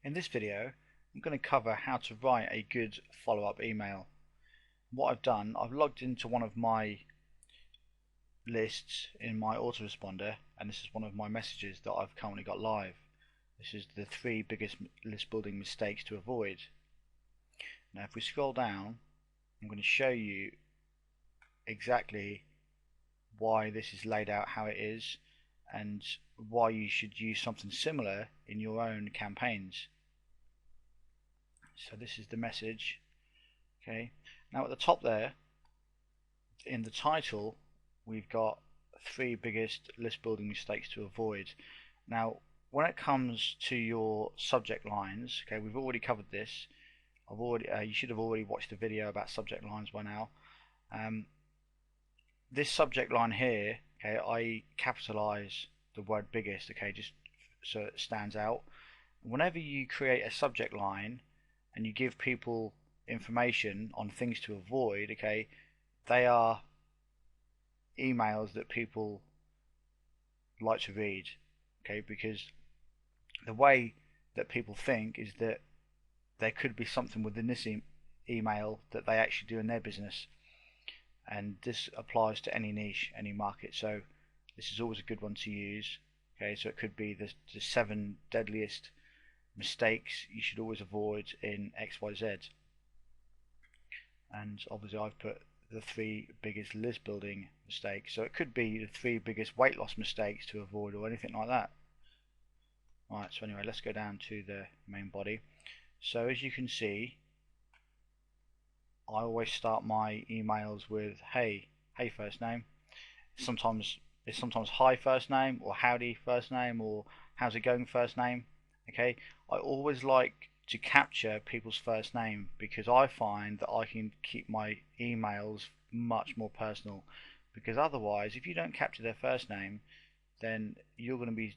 In this video, I'm going to cover how to write a good follow-up email. What I've done, I've logged into one of my lists in my autoresponder, and this is one of my messages that I've currently got live. This is the 3 biggest list building mistakes to avoid. Now if we scroll down, I'm going to show you exactly why this is laid out how it is and why you should use something similar in your own campaigns. So this is the message. Okay, now at the top there in the title we've got 3 biggest list building mistakes to avoid. Now when it comes to your subject lines, okay, we've already covered this. You should have already watched the video about subject lines by now. This subject line here, okay, I capitalize the word biggest, okay, just so it stands out. Whenever you create a subject line and you give people information on things to avoid, okay, they are emails that people like to read, okay, because the way that people think is that there could be something within this email that they actually do in their business, and this applies to any niche, any market. So this is always a good one to use. Okay, so it could be the 7 deadliest mistakes you should always avoid in XYZ, and obviously I've put the 3 biggest list building mistakes, so it could be the 3 biggest weight loss mistakes to avoid or anything like that. Right, so anyway, let's go down to the main body. So as you can see, I always start my emails with hey first name. Sometimes it's hi first name, or howdy first name, or how's it going first name. Okay, I always like to capture people's first name because I find that I can keep my emails much more personal, because otherwise if you don't capture their first name, then you're going to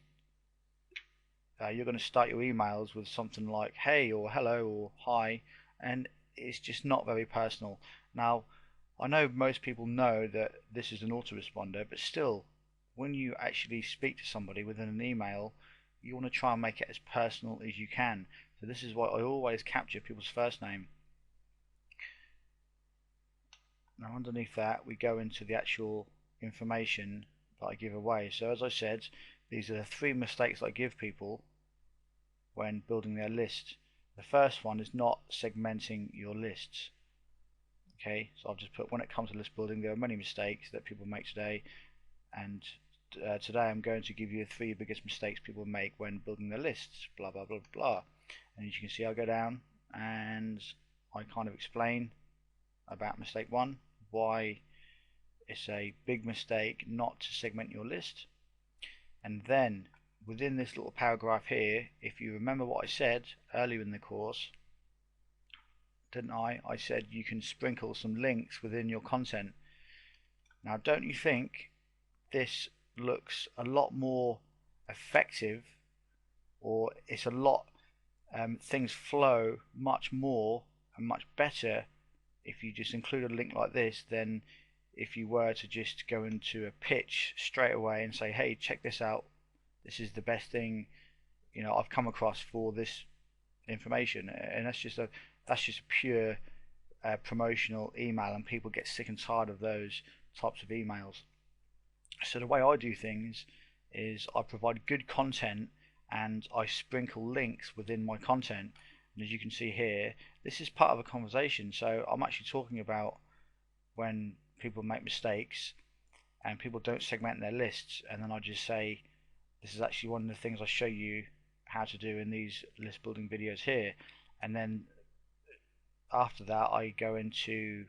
start your emails with something like hey or hello or hi, and it's just not very personal. Now I know most people know that this is an autoresponder, but still, when you actually speak to somebody within an email, you want to try and make it as personal as you can. So this is why I always capture people's first name. Now underneath that we go into the actual information that I give away. So as I said, these are the 3 mistakes I give people when building their list. The first one is not segmenting your lists. Okay, so I've just put, when it comes to list building, there are many mistakes that people make today, and today I'm going to give you the 3 biggest mistakes people make when building their lists, blah blah blah blah. And as you can see, I go down and I kind of explain about mistake 1, why it's a big mistake not to segment your list. And then within this little paragraph here, if you remember what I said earlier in the course, didn't I? I said you can sprinkle some links within your content. Now don't you think this looks a lot more effective, or it's a lot, things flow much more and much better if you just include a link like this than if you were to just go into a pitch straight away and say, hey, check this out, this is the best thing I've come across for this information. And that's just a pure promotional email, and people get sick and tired of those types of emails. So the way I do things is I provide good content and I sprinkle links within my content. And as you can see here, this is part of a conversation, so I'm actually talking about when people make mistakes and people don't segment their lists, and then I just say this is actually one of the things I show you how to do in these list building videos here. And then after that I go into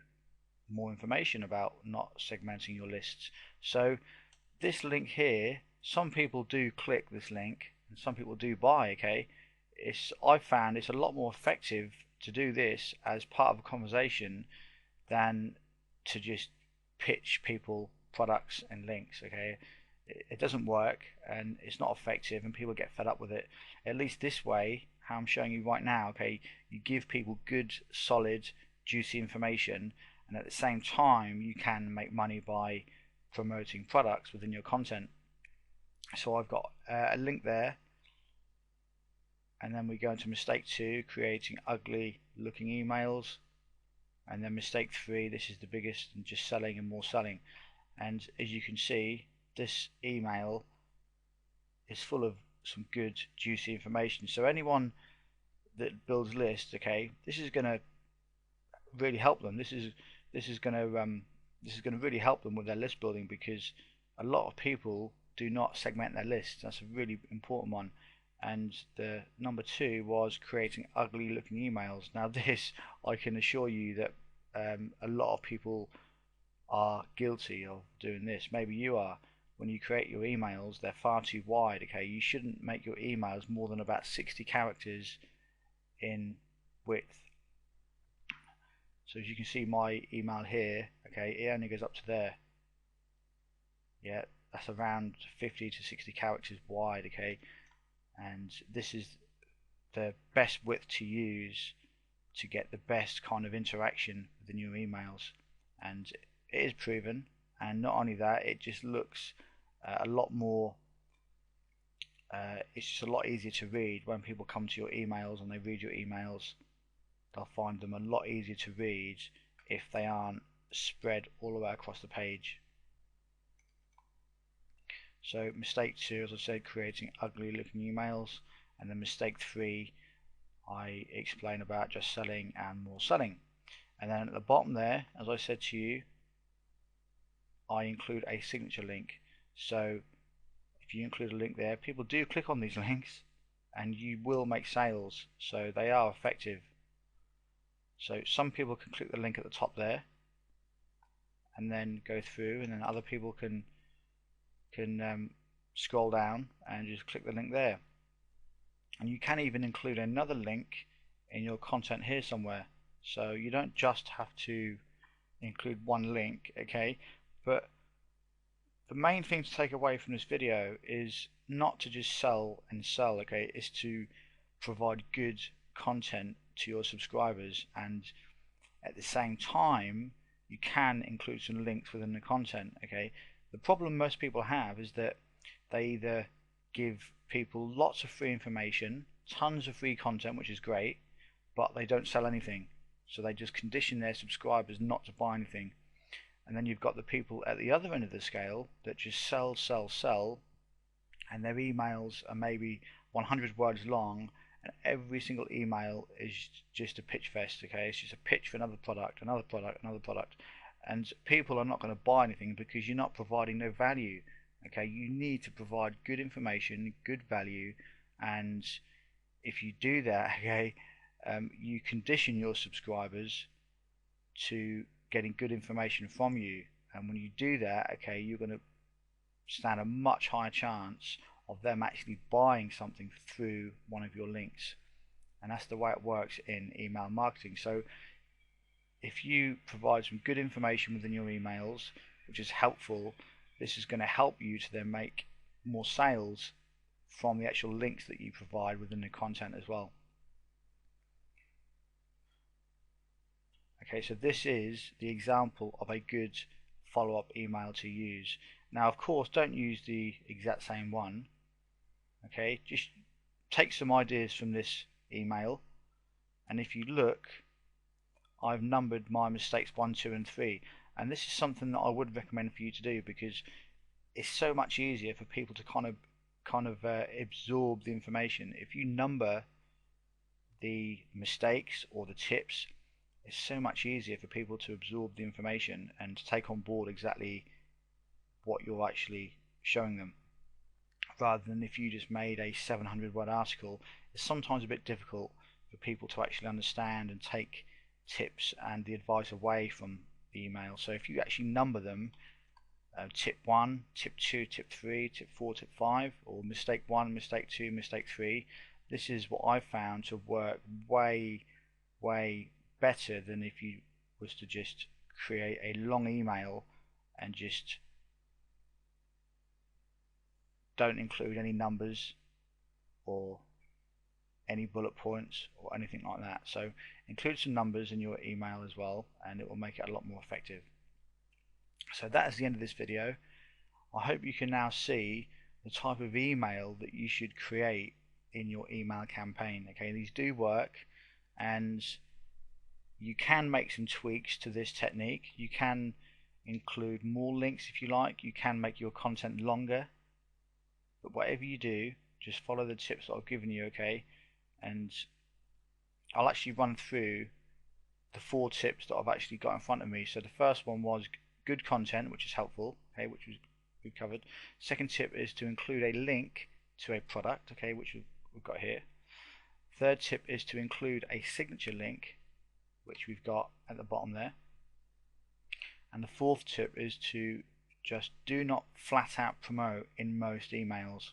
more information about not segmenting your lists. So this link here, some people do click this link and some people do buy. Okay, I've found it's a lot more effective to do this as part of a conversation than to just pitch people products and links. Okay, it doesn't work and it's not effective, and people get fed up with it. At least this way, how I'm showing you right now, okay, you give people good, solid, juicy information, and at the same time you can make money by promoting products within your content. So I've got a link there, and then we go into mistake 2, creating ugly looking emails, and then mistake 3, this is the biggest, and just selling and more selling. And as you can see, this email is full of some good juicy information. So anyone that builds lists, okay, this is going to really help them. This is going to really help them with their list building, because a lot of people do not segment their lists. That's a really important one. And the number 2 was creating ugly looking emails. Now this, I can assure you that a lot of people are guilty of doing this. Maybe you are. When you create your emails, they're far too wide. Okay, you shouldn't make your emails more than about 60 characters in width. So as you can see, my email here, okay, it only goes up to there. Yeah, that's around 50 to 60 characters wide. Okay, and this is the best width to use to get the best kind of interaction within your emails, and it is proven. And not only that, it just looks a lot more it's just a lot easier to read. When people come to your emails and they read your emails, they'll find them a lot easier to read if they aren't spread all the way across the page. So mistake 2, as I said, creating ugly looking emails, and then mistake 3, I explain about just selling and more selling. And then at the bottom there, as I said to you, I include a signature link. So if you include a link there, people do click on these links and you will make sales, so they are effective. So some people can click the link at the top there and then go through, and then other people can scroll down and just click the link there. And you can even include another link in your content here somewhere, so you don't just have to include one link, okay? But the main thing to take away from this video is not to just sell and sell, okay? It's to provide good content to your subscribers, and at the same time you can include some links within the content, okay? The problem most people have is that they either give people lots of free information, tons of free content, which is great, but they don't sell anything. So they just condition their subscribers not to buy anything. And then you've got the people at the other end of the scale that just sell, sell, sell, and their emails are maybe 100 words long, and every single email is just a pitch fest, okay? It's just a pitch for another product, another product, another product. And people are not going to buy anything because you're not providing no value, okay? You need to provide good information, good value, and if you do that, okay, you condition your subscribers to getting good information from you, and when you do that, okay, you're going to stand a much higher chance of them actually buying something through one of your links. And that's the way it works in email marketing. So if you provide some good information within your emails, which is helpful, this is going to help you to then make more sales from the actual links that you provide within the content as well. Okay, so this is the example of a good follow-up email to use. Now, of course, don't use the exact same one. Okay, just take some ideas from this email, and if you look, I've numbered my mistakes 1, 2, and 3, and this is something that I would recommend for you to do, because it's so much easier for people to kind of absorb the information. If you number the mistakes or the tips, it's so much easier for people to absorb the information and to take on board exactly what you're actually showing them, rather than if you just made a 700-word article. It's sometimes a bit difficult for people to actually understand and take tips and the advice away from the email. So if you actually number them, tip 1, tip 2, tip 3, tip 4, tip 5, or mistake 1, mistake 2, mistake 3, this is what I've found to work way better than if you was to just create a long email and just don't include any numbers or any bullet points or anything like that. So include some numbers in your email as well, and it will make it a lot more effective. So that is the end of this video. I hope you can now see the type of email that you should create in your email campaign. Okay, these do work, and you can make some tweaks to this technique. You can include more links if you like. You can make your content longer, but whatever you do, just follow the tips that I've given you. Okay, and I'll actually run through the 4 tips that I've actually got in front of me. So the first one was good content, which is helpful, okay, which we covered. Second tip is to include a link to a product, okay, which we've got here. Third tip is to include a signature link, which we've got at the bottom there. And the fourth tip is to just do not flat out promote in most emails.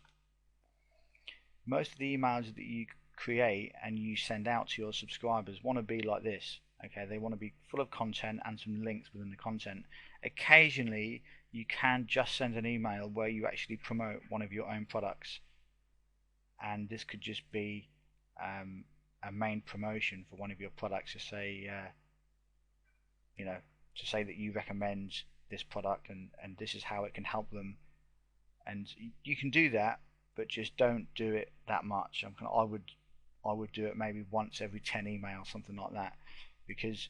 Most of the emails that you create and you send out to your subscribers want to be like this. Okay, they want to be full of content and some links within the content. Occasionally, you can just send an email where you actually promote one of your own products, and this could just be a main promotion for one of your products. To say, to say that you recommend this product and this is how it can help them, and you can do that, but just don't do it that much. I would do it maybe once every 10 emails, something like that. Because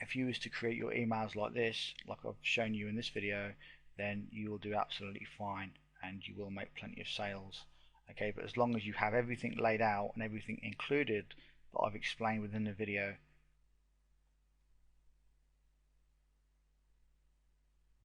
if you was to create your emails like this, like I've shown you in this video, then you will do absolutely fine and you will make plenty of sales. Okay, but as long as you have everything laid out and everything included that I've explained within the video,